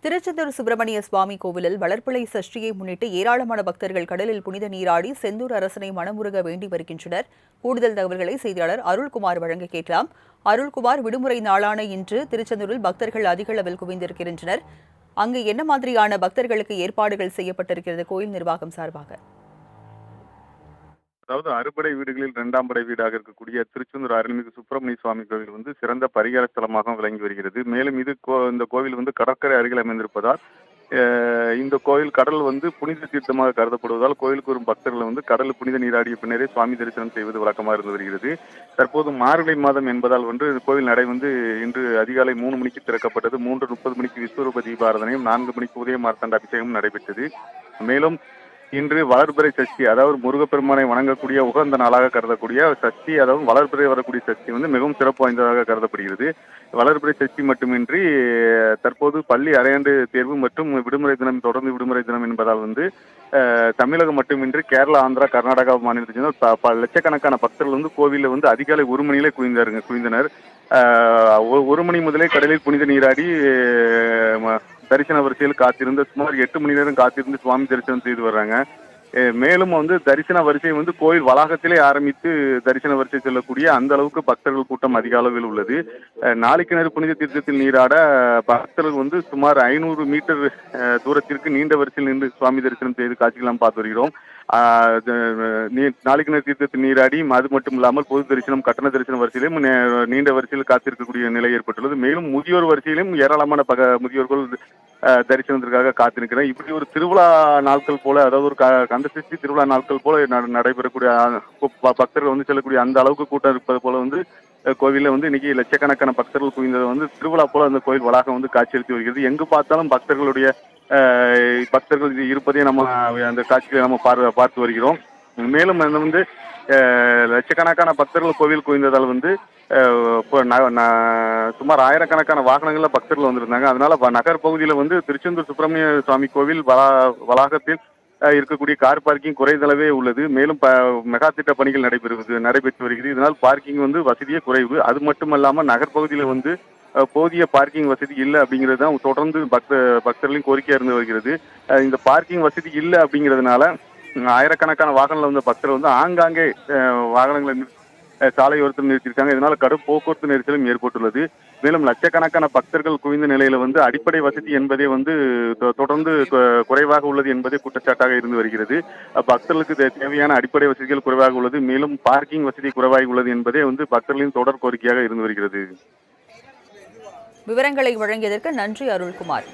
திருச்செந்தூர் சுப்பிரமணிய சுவாமி கோவிலில் வளர்பிறை சஷ்டியை முன்னிட்டு ஏராளமான பக்தர்கள் கடலில் புனித நீராடி செந்தூர் அரசனை மனமுருக வேண்டி வருகின்றனர். கூடுதல் தகவல்களை செய்தியாளர் அருள்குமார் வழங்க கேட்கலாம். அருள்குமார், விடுமுறை நாளான இன்று திருச்செந்தூரில் பக்தர்கள் அதிக அளவில் குவிந்திருக்கின்றனர். அங்கு என்ன மாதிரியான பக்தர்களுக்கு ஏற்பாடுகள் செய்யப்பட்டிருக்கிறது கோயில் நிர்வாகம் சார்பாக? அதாவது அறுபடை வீடுகளில் 2ஆம் படை வீடாக இருக்கக்கூடிய திருச்செந்தூர் அருள்மிகு சுப்பிரமணிய சுவாமி கோவில் சிறந்த பரிகார ஸ்தலமாக விளங்கி வருகிறது. மேலும் இந்த கோவில் கடற்கரை அருகில் அமைந்திருப்பதால் இந்த கோயில் கடல் புனித தீர்த்தமாக கருதப்படுவதால் கோயிலுக்கு வரும் பக்தர்கள் கடலில் புனித நீராடிய பின்னரே சுவாமி தரிசனம் செய்வது வழக்கமாக இருந்து வருகிறது. தற்போது மார்கழி மாதம் என்பதால் கோவில் நடை இன்று அதிகாலை 3 மணிக்கு திறக்கப்பட்டது. 3:30 மணிக்கு விஸ்வரூப தீபாராதனையும் 4 மணிக்கு உதய மார்த்தாண்ட அபிஷேகம் நடைபெற்றது. மேலும் இன்று வளர்பிறை சஷ்டி, அதாவது முருகப்பெருமானை வணங்கக்கூடிய உகந்த நாளாக கருதக்கூடிய சஷ்டி, அதாவது வளர்பிறை வரக்கூடிய சஷ்டி மிகவும் சிறப்பு வாய்ந்ததாக கருதப்படுகிறது. வளர்பிறை சஷ்டி மட்டுமின்றி தற்போது பள்ளி அரையாண்டு தேர்வு மற்றும் விடுமுறை தினம், தொடர்ந்து விடுமுறை தினம் என்பதால் தமிழகம் மட்டுமின்றி கேரளா, ஆந்திரா, கர்நாடகா மாநிலத்தை சேர்ந்த லட்சக்கணக்கான பக்தர்கள் கோவிலில் அதிகாலை 1 மணியிலே குவிந்தனர். 1 மணி முதலே கடலில் புனித நீராடி தரிசன வரிசையில் காத்திருந்து சுமார் 8 மணி நேரம் காத்திருந்து சுவாமி தரிசனம் செய்து வர்றாங்க. மேலும் தரிசன வரிசை கோயில் வளாகத்திலே ஆரம்பித்து தரிசன வரிசை செல்லக்கூடிய அந்த அளவுக்கு பக்தர்கள் கூட்டம் அதிக அளவில் உள்ளது. நாளிக்கிணறு புனித தீர்த்தத்தில் நீராட பக்தர்கள் சுமார் 500 மீட்டர் தூரத்திற்கு நீண்ட வரிசையில் நின்று சுவாமி தரிசனம் செய்து காட்சிகளாம் பார்த்து வருகிறோம். நாளிக்கிணறு தீர்த்தத்தில் நீராடி அது மட்டும் இல்லாமல் பொது தரிசனம், கட்டண தரிசன வரிசையிலும் நீண்ட வரிசையில் காத்திருக்கக்கூடிய நிலை ஏற்பட்டுள்ளது. மேலும் முதியோர் வரிசையிலும் ஏராளமான முதியோர்கள் தரிசனத்திற்காக காத்திருக்கிறேன். இப்படி ஒரு திருவிழா நாட்கள் போல, அதாவது ஒரு கந்த சஷ்டி திருவிழா நாட்கள் போல நடைபெறக்கூடிய பக்தர்கள் செல்லக்கூடிய அந்த அளவுக்கு கூட்டம் இருப்பது போல கோவிலில் இன்னைக்கு லட்சக்கணக்கான பக்தர்கள் குவிந்தது திருவிழா போல அந்த கோயில் வளாகம் காட்சியளித்து வருகிறது. எங்கு பார்த்தாலும் பக்தர்கள் இருப்பதை நம்ம அந்த காட்சிகளை நம்ம பார்த்து வருகிறோம். மேலும் லட்சக்கணக்கான பக்தர்கள் கோவில் குவிந்ததால் சுமார் ஆயிரக்கணக்கான வாகனங்கள்ல பக்தர்கள் வந்திருந்தாங்க. அதனால நகர் பகுதியில் திருச்செந்தூர் சுப்பிரமணிய சுவாமி கோவில் வளாகத்தில் இருக்கக்கூடிய கார் பார்க்கிங் குறைந்தளவே உள்ளது. மேலும் மெகா திட்ட பணிகள் நடைபெற்று வருகிறது. இதனால் பார்க்கிங் வசதியே குறைவு. அது மட்டுமல்லாமல் நகர்பகுதியில் போதிய பார்க்கிங் வசதி இல்லை அப்படிங்கிறது தான் தொடர்ந்து பக்தர்களின் கோரிக்கையா இருந்து வருகிறது. இந்த பார்க்கிங் வசதி இல்லை அப்படிங்கிறதுனால ஆயிரக்கணக்கான வாகனங்கள் பக்தர்கள் ஆங்காங்கே வாகனங்களை சாலையோரத்தில் நிறுத்தியிருக்காங்க. இதனால கடும் போக்குவரத்து நெரிசலும் ஏற்பட்டுள்ளது. மேலும் லட்சக்கணக்கான பக்தர்கள் குவிந்த நிலையில அடிப்படை வசதி என்பதே தொடர்ந்து குறைவாக உள்ளது என்பதே குற்றச்சாட்டாக இருந்து வருகிறது. பக்தர்களுக்கு தேவையான அடிப்படை வசதிகள் குறைவாக உள்ளது, மேலும் பார்க்கிங் வசதி குறைவாக உள்ளது என்பதே பக்தர்களின் தொடர் கோரிக்கையாக இருந்து வருகிறது. விவரங்களை வழங்கியதற்கு நன்றி அருள்குமார்.